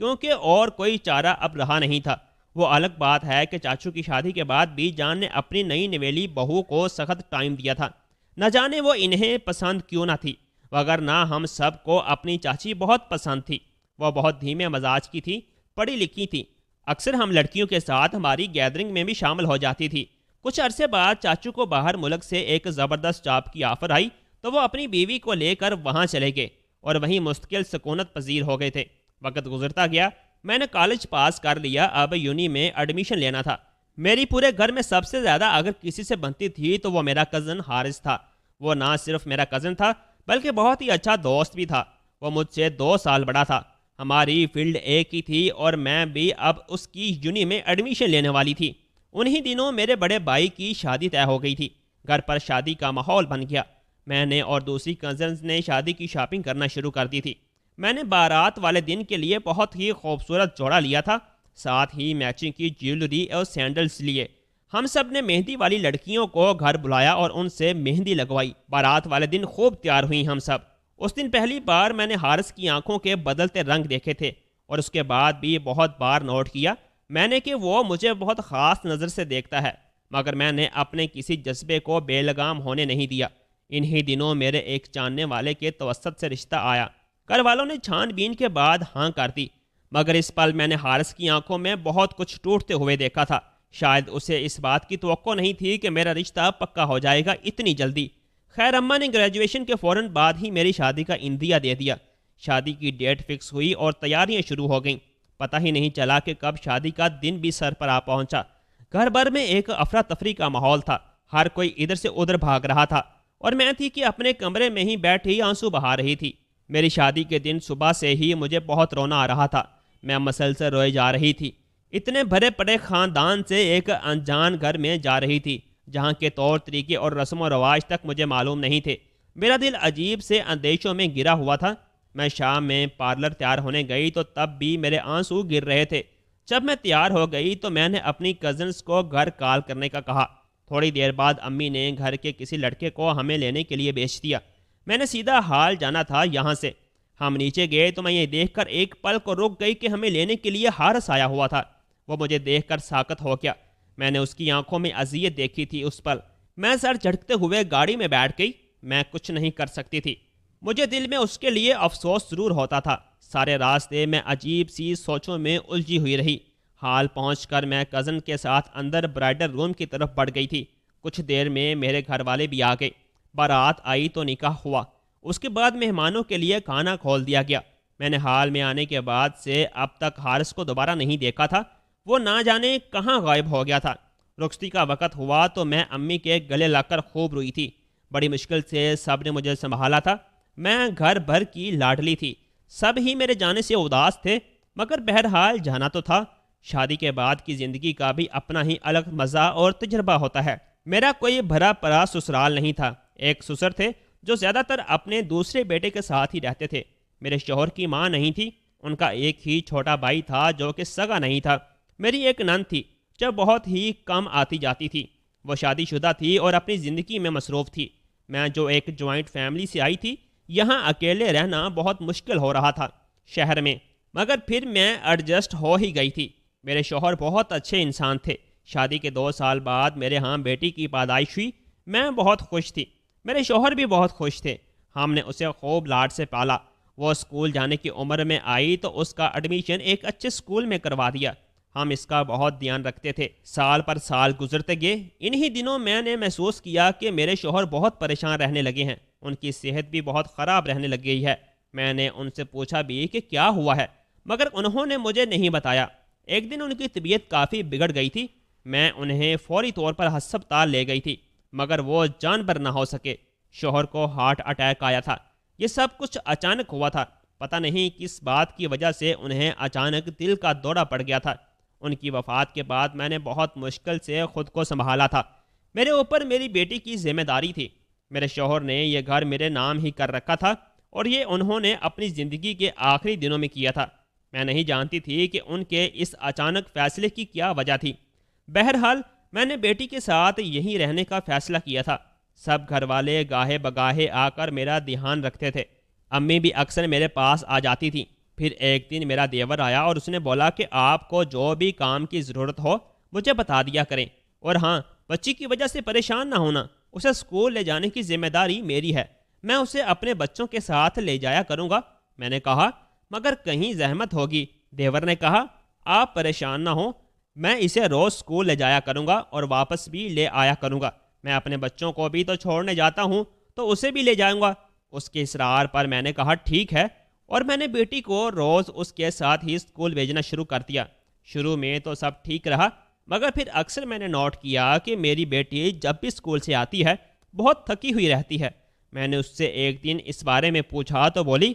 کیونکہ اور کوئی چارہ اب رہا نہیں تھا۔ وہ الگ بات ہے کہ چاچو کی شادی کے بعد بی جان نے اپنی نئی نویلی بہو کو سخت ٹائم دیا تھا، نہ جانے وہ انہیں پسند کیوں نہ تھی، وگرنہ ہم سب کو اپنی چاچی بہت پسند تھی۔ وہ بہت دھیمے مزاج کی تھی، پڑھی لکھی تھی، اکثر ہم لڑکیوں کے ساتھ ہماری گیدرنگ میں بھی شامل ہو جاتی تھی۔ کچھ عرصے بعد چاچو کو باہر ملک سے ایک زبردست جاب کی آفر آئی تو وہ اپنی بیوی کو لے کر وہاں چلے گئے اور وہیں مستقل سکونت پذیر ہو گئے تھے۔ وقت گزرتا گیا، میں نے کالج پاس کر لیا، اب یونی میں ایڈمیشن لینا تھا۔ میری پورے گھر میں سب سے زیادہ اگر کسی سے بنتی تھی تو وہ میرا کزن حارث تھا۔ وہ نہ صرف میرا کزن تھا بلکہ بہت ہی اچھا دوست بھی تھا۔ وہ مجھ سے 2 سال بڑا تھا، ہماری فیلڈ ایک ہی تھی اور میں بھی اب اس کی یونی میں ایڈمیشن لینے والی تھی۔ انہی دنوں میرے بڑے بھائی کی شادی طے ہو گئی تھی۔ گھر پر شادی کا ماحول بن گیا۔ میں نے اور دوسری کزنز نے شادی کی شاپنگ کرنا شروع کر دی تھی۔ میں نے بارات والے دن کے لیے بہت ہی خوبصورت جوڑا لیا تھا، ساتھ ہی میچنگ کی جیولری اور سینڈلز لیے۔ ہم سب نے مہندی والی لڑکیوں کو گھر بلایا اور ان سے مہندی لگوائی۔ بارات والے دن خوب تیار ہوئی ہم سب۔ اس دن پہلی بار میں نے حارث کی آنکھوں کے بدلتے رنگ دیکھے تھے اور اس کے بعد بھی بہت بار نوٹ کیا میں نے کہ وہ مجھے بہت خاص نظر سے دیکھتا ہے، مگر میں نے اپنے کسی جذبے کو بے لگام ہونے نہیں دیا۔ انہی دنوں میرے ایک جاننے والے کے توسط سے رشتہ آیا۔ گھر والوں نے چھان بین کے بعد ہاں کر دی، مگر اس پل میں نے حارث کی آنکھوں میں بہت کچھ ٹوٹتے ہوئے دیکھا تھا۔ شاید اسے اس بات کی توقع نہیں تھی کہ میرا رشتہ پکا ہو جائے گا اتنی جلدی۔ خیر، اماں نے گریجویشن کے فوراً بعد ہی میری شادی کا اندیا دے دیا۔ شادی کی ڈیٹ فکس ہوئی اور تیاریاں شروع ہو گئیں۔ پتہ ہی نہیں چلا کہ کب شادی کا دن بھی سر پر آ پہنچا۔ گھر بھر میں ایک افراتفری کا ماحول تھا، ہر کوئی ادھر سے ادھر بھاگ رہا تھا اور میں تھی کہ اپنے کمرے میں ہی بیٹھی آنسو بہا رہی تھی۔ میری شادی کے دن صبح سے ہی مجھے بہت رونا آ رہا تھا۔ میں مسلسل روئے جا رہی تھی۔ اتنے بھرے پڑے خاندان سے ایک انجان گھر میں جا رہی تھی جہاں کے طور طریقے اور رسم و رواج تک مجھے معلوم نہیں تھے۔ میرا دل عجیب سے اندیشوں میں گرا ہوا تھا۔ میں شام میں پارلر تیار ہونے گئی تو تب بھی میرے آنسو گر رہے تھے۔ جب میں تیار ہو گئی تو میں نے اپنی کزنز کو گھر کال کرنے کا کہا۔ تھوڑی دیر بعد امی نے گھر کے کسی لڑکے کو ہمیں لینے کے لیے بھیج دیا۔ میں نے سیدھا حال جانا تھا یہاں سے۔ ہم نیچے گئے تو میں یہ دیکھ کر ایک پل کو رک گئی کہ ہمیں لینے کے لیے حارث آیا ہوا تھا۔ وہ مجھے دیکھ کر ساکت ہو گیا۔ میں نے اس کی آنکھوں میں اذیت دیکھی تھی اس پل۔ میں سر جھٹکتے ہوئے گاڑی میں بیٹھ گئی۔ میں کچھ نہیں کر سکتی تھی۔ مجھے دل میں اس کے لیے افسوس ضرور ہوتا تھا۔ سارے راستے میں عجیب سی سوچوں میں الجھی ہوئی رہی۔ حال پہنچ کر میں کزن کے ساتھ اندر برائڈل روم کی طرف بڑھ گئی تھی۔ کچھ دیر میں میرے گھر والے بھی آ گئے۔ بارات آئی تو نکاح ہوا۔ اس کے بعد مہمانوں کے لیے کھانا کھول دیا گیا۔ میں نے حال میں آنے کے بعد سے اب تک حارث کو دوبارہ نہیں دیکھا تھا۔ وہ نہ جانے کہاں غائب ہو گیا تھا۔ رخصتی کا وقت ہوا تو میں امی کے گلے لگ کر خوب روئی تھی۔ بڑی مشکل سے سب نے مجھے سنبھالا تھا۔ میں گھر بھر کی لاڈلی تھی۔ سب ہی میرے جانے سے اداس تھے، مگر بہرحال جانا تو تھا۔ شادی کے بعد کی زندگی کا بھی اپنا ہی الگ مزہ اور تجربہ ہوتا ہے۔ میرا کوئی بھرا پڑا سسرال نہیں تھا۔ ایک سسر تھے جو زیادہ تر اپنے دوسرے بیٹے کے ساتھ ہی رہتے تھے۔ میرے شوہر کی ماں نہیں تھی، ان کا ایک ہی چھوٹا بھائی تھا جو کہ سگا نہیں تھا۔ میری ایک نند تھی جو بہت ہی کم آتی جاتی تھی۔ وہ شادی شدہ تھی اور اپنی زندگی میں مصروف تھی۔ میں جو ایک جوائنٹ فیملی سے آئی تھی، یہاں اکیلے رہنا بہت مشکل ہو رہا تھا شہر میں، مگر پھر میں ایڈجسٹ ہو ہی گئی تھی۔ میرے شوہر بہت اچھے انسان تھے۔ شادی کے 2 سال بعد میرے ہاں بیٹی کی پیدائش ہوئی۔ میں بہت خوش تھی، میرے شوہر بھی بہت خوش تھے۔ ہم نے اسے خوب لاڈ سے پالا۔ وہ اسکول جانے کی عمر میں آئی تو اس کا ایڈمیشن ایک اچھے اسکول میں کروا دیا۔ ہم اس کا بہت دھیان رکھتے تھے۔ سال پر سال گزرتے گئے۔ انہی دنوں میں نے محسوس کیا کہ میرے شوہر بہت پریشان رہنے لگے ہیں۔ ان کی صحت بھی بہت خراب رہنے لگ گئی ہے۔ میں نے ان سے پوچھا بھی کہ کیا ہوا ہے، مگر انہوں نے مجھے نہیں بتایا۔ ایک دن ان کی طبیعت کافی بگڑ گئی تھی۔ میں انہیں فوری طور پر ہسپتال لے گئی تھی، مگر وہ جان بر نہ ہو سکے۔ شوہر کو ہارٹ اٹیک آیا تھا۔ یہ سب کچھ اچانک ہوا تھا۔ پتہ نہیں کس بات کی وجہ سے انہیں اچانک دل کا دورہ پڑ گیا تھا۔ ان کی وفات کے بعد میں نے بہت مشکل سے خود کو سنبھالا تھا۔ میرے اوپر میری بیٹی کی ذمہ داری تھی۔ میرے شوہر نے یہ گھر میرے نام ہی کر رکھا تھا اور یہ انہوں نے اپنی زندگی کے آخری دنوں میں کیا تھا۔ میں نہیں جانتی تھی کہ ان کے اس اچانک فیصلے کی کیا وجہ تھی۔ بہرحال میں نے بیٹی کے ساتھ یہیں رہنے کا فیصلہ کیا تھا۔ سب گھر والے گاہے بگاہے آ کر میرا دھیان رکھتے تھے۔ امی بھی اکثر میرے پاس آ جاتی تھی۔ پھر ایک دن میرا دیور آیا اور اس نے بولا کہ آپ کو جو بھی کام کی ضرورت ہو مجھے بتا دیا کریں، اور ہاں، بچی کی وجہ سے پریشان نہ ہونا، اسے اسکول لے جانے کی ذمہ داری میری ہے، میں اسے اپنے بچوں کے ساتھ لے جایا کروں گا۔ میں نے کہا مگر کہیں زحمت ہوگی۔ دیور نے کہا آپ پریشان نہ ہوں، میں اسے روز اسکول لے جایا کروں گا اور واپس بھی لے آیا کروں گا، میں اپنے بچوں کو بھی تو چھوڑنے جاتا ہوں تو اسے بھی لے جاؤں گا۔ اس کے اصرار پر میں نے کہا ٹھیک ہے، اور میں نے بیٹی کو روز اس کے ساتھ ہی اسکول بھیجنا شروع کر دیا۔ شروع میں تو سب ٹھیک رہا، مگر پھر اکثر میں نے نوٹ کیا کہ میری بیٹی جب بھی اسکول سے آتی ہے بہت تھکی ہوئی رہتی ہے۔ میں نے اس سے ایک دن اس بارے میں پوچھا تو بولی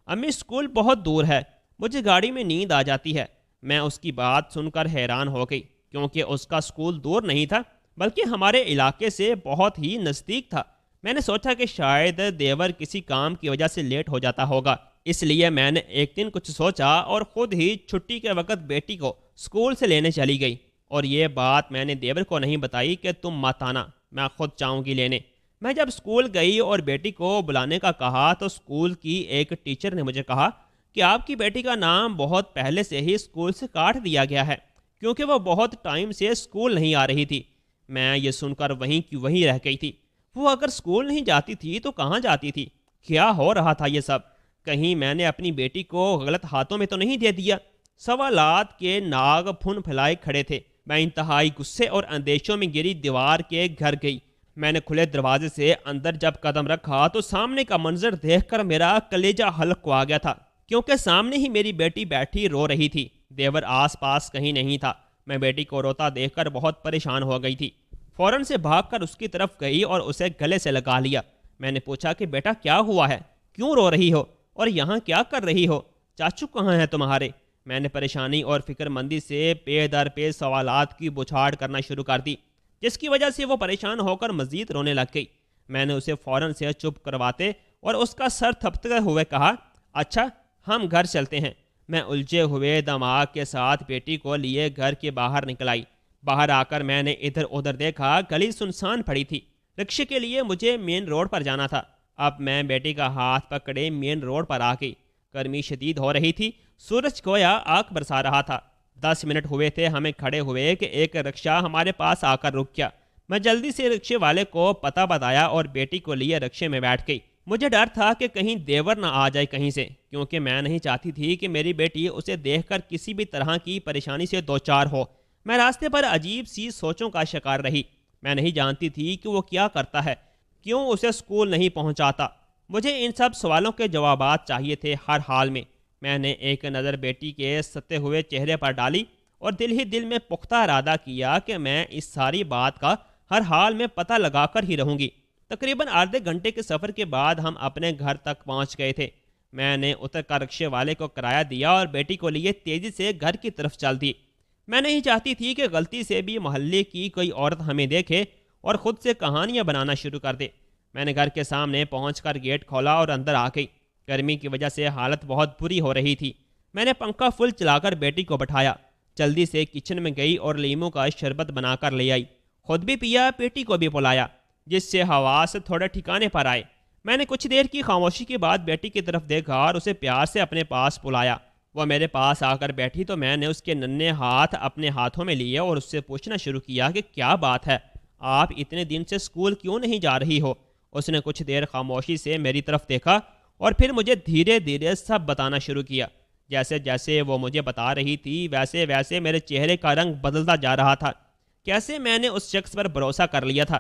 امی اسکول بہت دور ہے، مجھے گاڑی میں نیند آ جاتی ہے۔ میں اس کی بات سن کر حیران ہو گئی، کیونکہ اس کا اسکول دور نہیں تھا بلکہ ہمارے علاقے سے بہت ہی نزدیک تھا۔ میں نے سوچا کہ شاید دیور کسی کام کی وجہ سے لیٹ ہو جاتا ہوگا، اس لیے میں نے ایک دن کچھ سوچا اور خود ہی چھٹی کے وقت بیٹی کو اسکول سے لینے چلی گئی۔ اور یہ بات میں نے دیور کو نہیں بتائی کہ تم مت آنا، میں خود جاؤں گی لینے۔ میں جب اسکول گئی اور بیٹی کو بلانے کا کہا تو اسکول کی ایک ٹیچر نے مجھے کہا کہ آپ کی بیٹی کا نام بہت پہلے سے ہی اسکول سے کاٹ دیا گیا ہے، کیونکہ وہ بہت ٹائم سے اسکول نہیں آ رہی تھی۔ میں یہ سن کر وہیں کی وہیں رہ گئی تھی۔ وہ اگر اسکول نہیں جاتی تھی تو کہاں جاتی تھی؟ کیا ہو رہا تھا یہ سب؟ کہیں میں نے اپنی بیٹی کو غلط ہاتھوں میں تو نہیں دے دیا؟ سوالات کے ناگ پھن پھیلائے کھڑے تھے۔ میں انتہائی غصے اور اندیشوں میں گری دیوار کے گھر گئی۔ میں نے کھلے دروازے سے اندر جب قدم رکھا تو سامنے کا منظر دیکھ کر میرا کلیجہ حلق کو آ گیا تھا، کیونکہ سامنے ہی میری بیٹی بیٹھی رو رہی تھی۔ دیور آس پاس کہیں نہیں تھا۔ میں بیٹی کو روتا دیکھ کر بہت پریشان ہو گئی تھی۔ فوراً سے بھاگ کر اس کی طرف گئی اور اسے گلے سے لگا لیا۔ میں نے پوچھا کہ بیٹا کیا ہوا ہے؟ کیوں رو رہی ہو؟ اور یہاں کیا کر رہی ہو؟ چاچو کہاں ہیں تمہارے؟ میں نے پریشانی اور فکر مندی سے پے در پے سوالات کی بچھاڑ کرنا شروع کر دی، جس کی وجہ سے وہ پریشان ہو کر مزید رونے لگ گئی۔ میں نے اسے فوراً سے چپ کرواتے اور اس کا سر تھپتے ہوئے کہا اچھا ہم گھر چلتے ہیں۔ میں الجھے ہوئے دماغ کے ساتھ بیٹی کو لیے گھر کے باہر نکل آئی۔ باہر آ کر میں نے ادھر ادھر دیکھا، گلی سنسان پڑی تھی۔ رکشے کے لیے مجھے مین روڈ پر جانا تھا۔ اب میں بیٹی کا ہاتھ پکڑے مین روڈ پر آ گئی۔ گرمی شدید ہو رہی تھی، سورج گویا آگ برسا رہا تھا۔ 10 منٹ ہوئے تھے ہمیں کھڑے ہوئے کہ ایک رکشہ ہمارے پاس آ کر رک گیا۔ میں جلدی سے رکشے والے کو پتہ بتایا اور بیٹی کو لیے رکشے میں بیٹھ گئی۔ مجھے ڈر تھا کہ کہیں دیور نہ آ جائے کہیں سے، کیونکہ میں نہیں چاہتی تھی کہ میری بیٹی اسے دیکھ کر کسی بھی طرح کی پریشانی سے دوچار ہو۔ میں راستے پر عجیب سی سوچوں کا شکار رہی۔ میں نہیں جانتی تھی کہ وہ کیا کرتا ہے، کیوں اسے اسکول نہیں پہنچاتا۔ مجھے ان سب سوالوں کے جوابات چاہیے تھے ہر حال میں۔ میں نے ایک نظر بیٹی کے ستے ہوئے چہرے پر ڈالی اور دل ہی دل میں پختہ ارادہ کیا کہ میں اس ساری بات کا ہر حال میں پتہ لگا کر ہی رہوں گی۔ تقریباً آدھے گھنٹے کے سفر کے بعد ہم اپنے گھر تک پہنچ گئے تھے۔ میں نے اتر کر رکشے والے کو کرایہ دیا اور بیٹی کو لیے تیزی سے گھر کی طرف چل دی۔ میں نہیں چاہتی تھی کہ غلطی سے بھی محلے کی کوئی عورت ہمیں دیکھے اور خود سے کہانیاں بنانا شروع کر دے۔ میں نے گھر کے سامنے پہنچ کر گیٹ کھولا اور اندر آ گئی۔ گرمی کی وجہ سے حالت بہت بری ہو رہی تھی۔ میں نے پنکھا فل چلا کر بیٹی کو بٹھایا، جلدی سے کچن میں گئی اور لیموں کا شربت بنا کر لے آئی، خود بھی پیا، بیٹی کو بھی پلایا، جس سے حواس تھوڑے ٹھکانے پر آئے۔ میں نے کچھ دیر کی خاموشی کے بعد بیٹی کی طرف دیکھا اور اسے پیار سے اپنے پاس بلایا۔ وہ میرے پاس آ کر بیٹھی تو میں نے اس کے ننھے ہاتھ اپنے ہاتھوں میں لیے اور اس سے پوچھنا شروع کیا کہ کیا بات ہے، آپ اتنے دن سے اسکول کیوں نہیں جا رہی ہو؟ اس نے کچھ دیر خاموشی سے میری طرف دیکھا اور پھر مجھے دھیرے دھیرے سب بتانا شروع کیا۔ جیسے جیسے وہ مجھے بتا رہی تھی ویسے ویسے میرے چہرے کا رنگ بدلتا جا رہا تھا۔ کیسے میں نے اس شخص پر بھروسہ کر لیا تھا،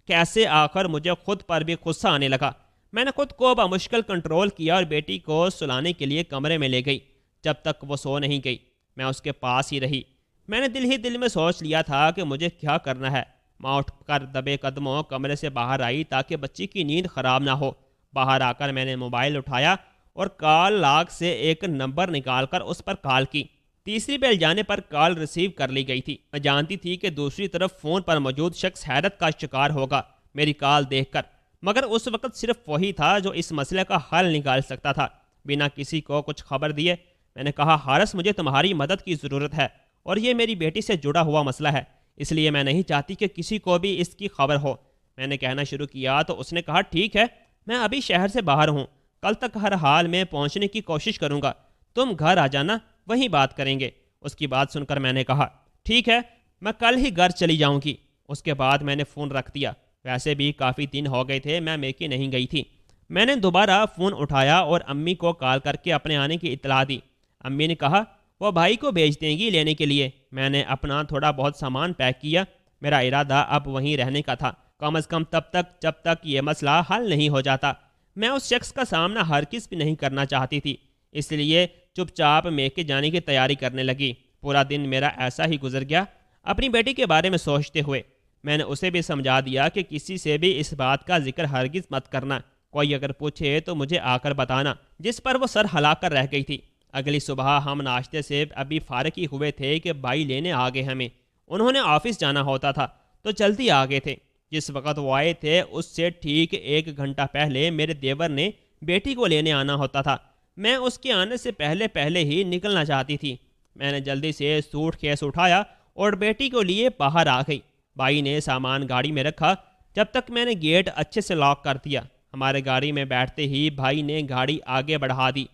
کیسے آخر مجھے خود پر بھی غصہ آنے لگا۔ میں نے خود کو بمشکل کنٹرول کیا اور بیٹی کو سلانے کے لیے کمرے میں لے گئی۔ جب تک وہ سو نہیں گئی میں اس کے پاس ہی رہی۔ میں نے دل ہی دل میں سوچ لیا تھا کہ مجھے کیا کرنا ہے۔ ماں اٹھ کر دبے قدموں کمرے سے باہر آئی تاکہ بچی کی نیند خراب نہ ہو۔ باہر آ کر میں نے موبائل اٹھایا اور کال لاگ سے ایک نمبر نکال کر اس پر کال کی۔ تیسری بیل جانے پر کال ریسیو کر لی گئی تھی۔ میں جانتی تھی کہ دوسری طرف فون پر موجود شخص حیرت کا شکار ہوگا میری کال دیکھ کر، مگر اس وقت صرف وہی تھا جو اس مسئلے کا حل نکال سکتا تھا۔ بنا کسی کو کچھ خبر دیے میں نے کہا حارث مجھے تمہاری مدد کی ضرورت ہے اور یہ میری بیٹی سے جڑا ہوا مسئلہ ہے، اس لیے میں نہیں چاہتی کہ کسی کو بھی اس کی خبر ہو۔ میں نے کہنا شروع کیا تو اس نے کہا ٹھیک ہے، میں ابھی شہر سے باہر ہوں، کل تک ہر حال میں پہنچنے کی کوشش کروں گا، تم گھر آ جانا، وہیں بات کریں گے۔ اس کی بات سن کر میں نے کہا ٹھیک ہے، میں کل ہی گھر چلی جاؤں گی۔ اس کے بعد میں نے فون رکھ دیا۔ ویسے بھی کافی دن ہو گئے تھے میں میکی نہیں گئی تھی۔ میں نے دوبارہ فون اٹھایا اور امی کو کال کر کے اپنے آنے کی اطلاع دی۔ امی نے کہا وہ بھائی کو بھیج دیں گی لینے کے لیے۔ میں نے اپنا تھوڑا بہت سامان پیک کیا۔ میرا ارادہ اب وہیں رہنے کا تھا، کم از کم تب تک جب تک یہ مسئلہ حل نہیں ہو جاتا۔ میں اس شخص کا سامنا ہرگز بھی نہیں کرنا چاہتی تھی، اس لیے چپ چاپ میکے جانے کی تیاری کرنے لگی۔ پورا دن میرا ایسا ہی گزر گیا اپنی بیٹی کے بارے میں سوچتے ہوئے۔ میں نے اسے بھی سمجھا دیا کہ کسی سے بھی اس بات کا ذکر ہرگز مت کرنا، کوئی اگر پوچھے تو مجھے آ کر بتانا، جس پر وہ سر ہلا کر رہ گئی تھی۔ اگلی صبح ہم ناشتے سے ابھی فارغ ہی ہوئے تھے کہ بھائی لینے آ گئے ہمیں۔ انہوں نے آفس جانا ہوتا تھا تو جلدی آ گئے تھے۔ جس وقت وہ آئے تھے اس سے ٹھیک 1 گھنٹہ پہلے میرے دیور نے بیٹی کو لینے آنا ہوتا تھا۔ میں اس کے آنے سے پہلے ہی نکلنا چاہتی تھی۔ میں نے جلدی سے سوٹ کیس اٹھایا اور بیٹی کو لیے باہر آ گئی۔ بھائی نے سامان گاڑی میں رکھا جب تک میں نے گیٹ اچھے سے لاک کر دیا۔ ہمارے گاڑی میں بیٹھتے ہی بھائی نے گاڑی آگے بڑھا دی۔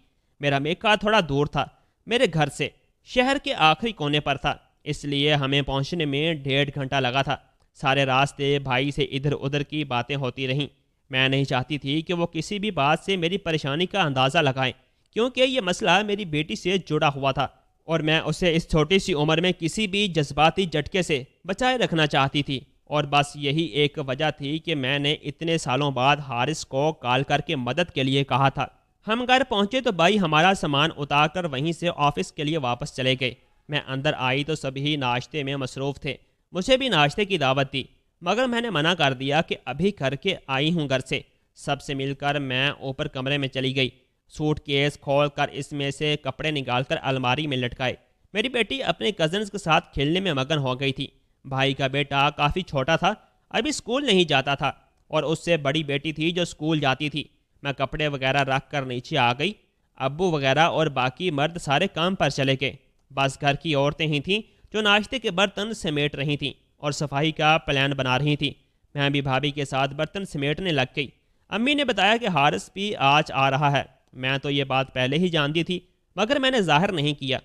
میرا میکا تھوڑا دور تھا میرے گھر سے، شہر کے آخری کونے پر تھا، اس لیے ہمیں پہنچنے میں 1.5 گھنٹہ لگا تھا۔ سارے راستے بھائی سے ادھر ادھر کی باتیں ہوتی رہیں۔ میں نہیں چاہتی تھی کہ وہ کسی بھی بات سے میری پریشانی کا اندازہ لگائیں، کیونکہ یہ مسئلہ میری بیٹی سے جڑا ہوا تھا اور میں اسے اس چھوٹی سی عمر میں کسی بھی جذباتی جھٹکے سے بچائے رکھنا چاہتی تھی۔ اور بس یہی ایک وجہ تھی کہ میں نے اتنے سالوں بعد حارث کو کال کر کے مدد کے لیے کہا تھا۔ ہم گھر پہنچے تو بھائی ہمارا سامان اتار کر وہیں سے آفس کے لیے واپس چلے گئے۔ میں اندر آئی تو سبھی ناشتے میں مصروف تھے۔ مجھے بھی ناشتے کی دعوت دی، مگر میں نے منع کر دیا کہ ابھی کر کے آئی ہوں گھر سے۔ سب سے مل کر میں اوپر کمرے میں چلی گئی۔ سوٹ کیس کھول کر اس میں سے کپڑے نکال کر الماری میں لٹکائے۔ میری بیٹی اپنے کزنز کے ساتھ کھیلنے میں مگن ہو گئی تھی۔ بھائی کا بیٹا کافی چھوٹا تھا، ابھی اسکول نہیں جاتا تھا، اور اس سے بڑی بیٹی تھی جو اسکول جاتی تھی۔ میں کپڑے وغیرہ رکھ کر نیچے آ گئی۔ ابو وغیرہ اور باقی مرد سارے کام پر چلے گئے۔ بس گھر کی عورتیں ہی تھیں جو ناشتے کے برتن سمیٹ رہی تھیں اور صفائی کا پلان بنا رہی تھیں۔ میں بھی بھابھی کے ساتھ برتن سمیٹنے لگ گئی۔ امی نے بتایا کہ حارث بھی آج آ رہا ہے۔ میں تو یہ بات پہلے ہی جانتی تھی، مگر میں نے ظاہر نہیں کیا۔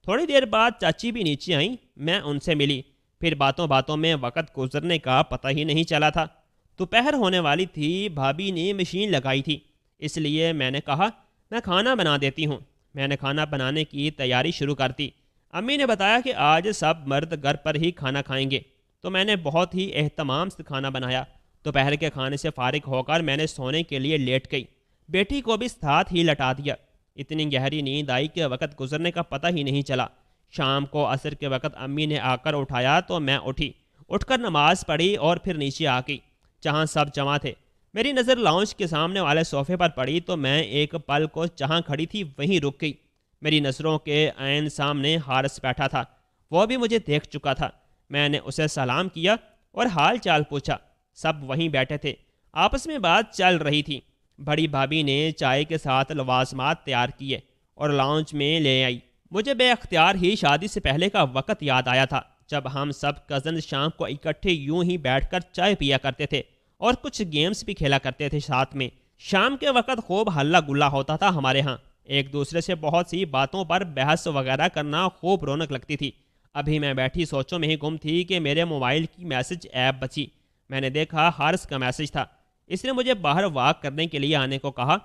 تھوڑی دیر بعد چاچی بھی نیچے آئیں، میں ان سے ملی۔ پھر باتوں باتوں میں وقت گزرنے کا پتہ ہی نہیں چلا تھا۔ دوپہر ہونے والی تھی، بھابھی نے مشین لگائی تھی، اس لیے میں نے کہا میں کھانا بنا دیتی ہوں۔ میں نے کھانا بنانے کی تیاری شروع کر دی۔ امی نے بتایا کہ آج سب مرد گھر پر ہی کھانا کھائیں گے، تو میں نے بہت ہی اہتمام سے کھانا بنایا۔ دوپہر کے کھانے سے فارغ ہو کر میں نے سونے کے لیے لیٹ گئی۔ بیٹی کو بھی ساتھ ہی لٹا دیا۔ اتنی گہری نیند آئی کہ وقت گزرنے کا پتہ ہی نہیں چلا۔ شام کو عصر کے وقت امی نے آ کر اٹھایا تو میں اٹھی، اٹھ کر نماز پڑھی اور پھر نیچے آ گئی جہاں سب جمع تھے۔ میری نظر لاؤنج کے سامنے والے صوفے پر پڑی تو میں ایک پل کو جہاں کھڑی تھی وہیں رک گئی۔ میری نظروں کے عین سامنے حارث بیٹھا تھا، وہ بھی مجھے دیکھ چکا تھا۔ میں نے اسے سلام کیا اور حال چال پوچھا۔ سب وہیں بیٹھے تھے، آپس میں بات چل رہی تھی۔ بڑی بھابھی نے چائے کے ساتھ لوازمات تیار کیے اور لاؤنج میں لے آئی۔ مجھے بے اختیار ہی شادی سے پہلے کا وقت یاد آیا تھا، جب ہم سب کزن شام کو اکٹھے یوں ہی بیٹھ کر چائے پیا کرتے تھے اور کچھ گیمز بھی کھیلا کرتے تھے ساتھ میں۔ شام کے وقت خوب ہلہ گلا ہوتا تھا ہمارے ہاں، ایک دوسرے سے بہت سی باتوں پر بحث وغیرہ کرنا خوب رونق لگتی تھی۔ ابھی میں بیٹھی سوچوں میں ہی گم تھی کہ میرے موبائل کی میسج ایپ بچی۔ میں نے دیکھا حارث کا میسج تھا، اس نے مجھے باہر واک کرنے کے لیے آنے کو کہا۔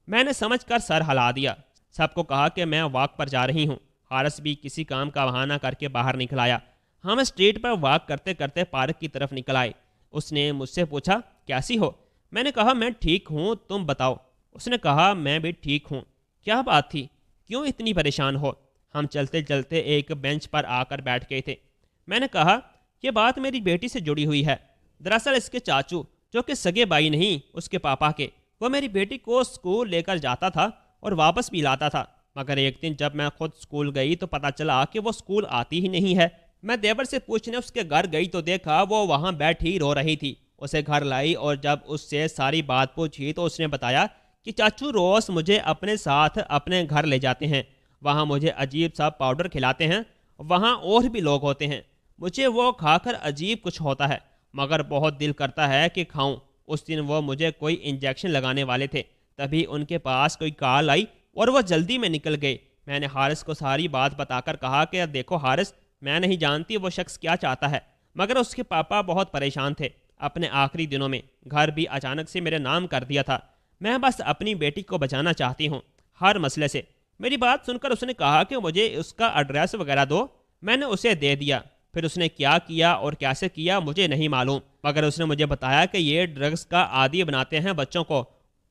میں نے سمجھ کر سر ہلا دیا، سب کو کہا کہ میں واک پر جا رہی ہوں۔ حارث بھی کسی کام کا بہانہ کر کے باہر نکل آیا۔ ہم اسٹریٹ پر واک کرتے کرتے پارک کی طرف نکل آئے۔ اس نے مجھ سے پوچھا کیسی ہو؟ میں نے کہا میں ٹھیک ہوں، تم بتاؤ؟ اس نے کہا میں بھی ٹھیک ہوں۔ کیا بات تھی؟ کیوں اتنی پریشان ہو؟ ہم چلتے چلتے ایک بینچ پر آ کر بیٹھ گئے تھے۔ میں نے کہا یہ بات میری بیٹی سے جڑی ہوئی ہے۔ دراصل اس کے چاچو، جو کہ سگے بھائی نہیں اس کے پاپا کے، وہ میری بیٹی کو اسکول لے کر جاتا تھا اور واپس بھی لاتا تھا، مگر ایک دن جب میں خود اسکول گئی تو پتہ چلا کہ وہ اسکول آتی ہی نہیں ہے۔ میں دیور سے پوچھنے اس کے گھر گئی تو دیکھا وہ وہاں بیٹھی رو رہی تھی۔ اسے گھر لائی اور جب اس سے ساری بات پوچھی تو اس نے بتایا کہ چاچو روز مجھے اپنے ساتھ اپنے گھر لے جاتے ہیں، وہاں مجھے عجیب سا پاؤڈر کھلاتے ہیں، وہاں اور بھی لوگ ہوتے ہیں، مجھے وہ کھا کر عجیب کچھ ہوتا ہے، مگر بہت دل کرتا ہے کہ کھاؤں۔ اس دن وہ مجھے کوئی انجیکشن لگانے والے تھے، تبھی ان کے پاس کوئی کال آئی اور وہ جلدی میں نکل گئے۔ میں نے حارث کو ساری بات بتا کر کہا کہ دیکھو حارث، میں نہیں جانتی وہ شخص کیا چاہتا ہے، مگر اس کے پاپا بہت پریشان تھے اپنے آخری دنوں میں، گھر بھی اچانک سے میرے نام کر دیا تھا، میں بس اپنی بیٹی کو بچانا چاہتی ہوں ہر مسئلے سے۔ میری بات سن کر اس نے کہا کہ مجھے اس کا ایڈریس وغیرہ دو۔ میں نے اسے دے دیا، پھر اس نے کیا کیا اور کیسے کیا مجھے نہیں معلوم، مگر اس نے مجھے بتایا کہ یہ ڈرگز کا عادی بناتے ہیں بچوں کو،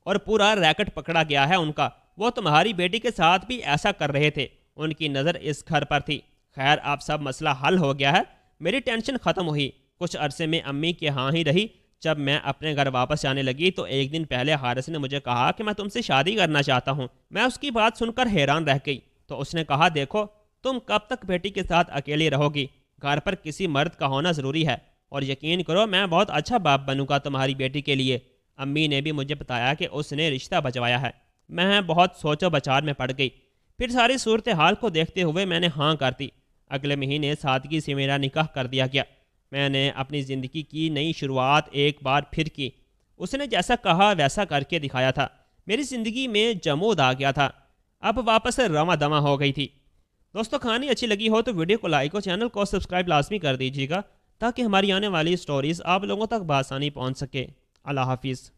اور پورا ریکٹ پکڑا گیا ہے ان کا، وہ تمہاری بیٹی کے ساتھ بھی ایسا کر رہے تھے، ان کی نظر اس گھر پر تھی۔ خیر اب سب مسئلہ حل ہو گیا ہے، میری ٹینشن ختم ہوئی۔ کچھ عرصے میں امی کے ہاں ہی رہی، جب میں اپنے گھر واپس جانے لگی تو ایک دن پہلے حارث نے مجھے کہا کہ میں تم سے شادی کرنا چاہتا ہوں۔ میں اس کی بات سن کر حیران رہ گئی، تو اس نے کہا دیکھو تم کب تک بیٹی کے ساتھ اکیلی رہو گی، گھر پر کسی مرد کا ہونا ضروری ہے، اور یقین کرو میں بہت اچھا باپ بنوں گا تمہاری بیٹی کے لیے۔ امی نے بھی مجھے بتایا کہ اس نے رشتہ بچوایا ہے۔ میں بہت سوچ و بچار میں پڑ گئی، پھر ساری صورتحال کو دیکھتے ہوئے میں نے ہاں کر دی۔ اگلے مہینے سادگی سے میرا نکاح کر دیا گیا۔ میں نے اپنی زندگی کی نئی شروعات ایک بار پھر کی۔ اس نے جیسا کہا ویسا کر کے دکھایا تھا، میری زندگی میں جمود آ گیا تھا، اب واپس رواں دواں ہو گئی تھی۔ دوستو کہانی اچھی لگی ہو تو ویڈیو کو لائک اور چینل کو سبسکرائب لازمی کر دیجیے گا، تاکہ ہماری آنے والی سٹوریز آپ لوگوں تک بآسانی پہنچ سکے۔ اللہ حافظ۔